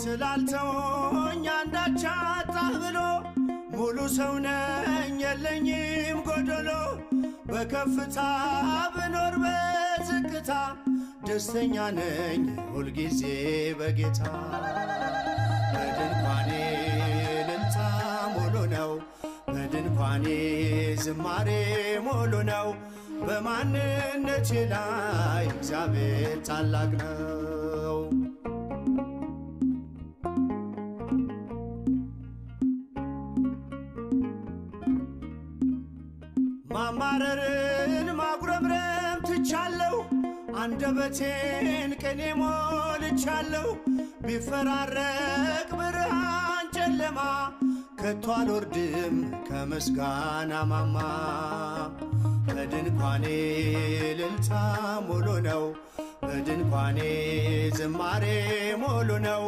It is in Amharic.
ስላልተወኝ አንዳች አጣህ ብሎ ሙሉ ሰው ነኝ የለኝም ጎደሎ በከፍታ ብኖር በዝቅታ ደስተኛ ነኝ ሁልጊዜ በጌታ በድንኳኔ እልልታ ሙሉ ነው በድንኳኔ ዝማሬ ሙሉ ነው በማንነቴ ላይ እግዚአብሔር ታላቅ ነው። ማማረርን ማጉረምረም ትቻለሁ አንደበቴን ቅኔ ሞልቻለሁ ቢፈራረቅ ብርሃን ጨለማ ከቶ አልወርድም ከምስጋና ማማ በድንኳኔ እልልታ ሙሉ ነው በድንኳኔ ዝማሬ ሙሉ ነው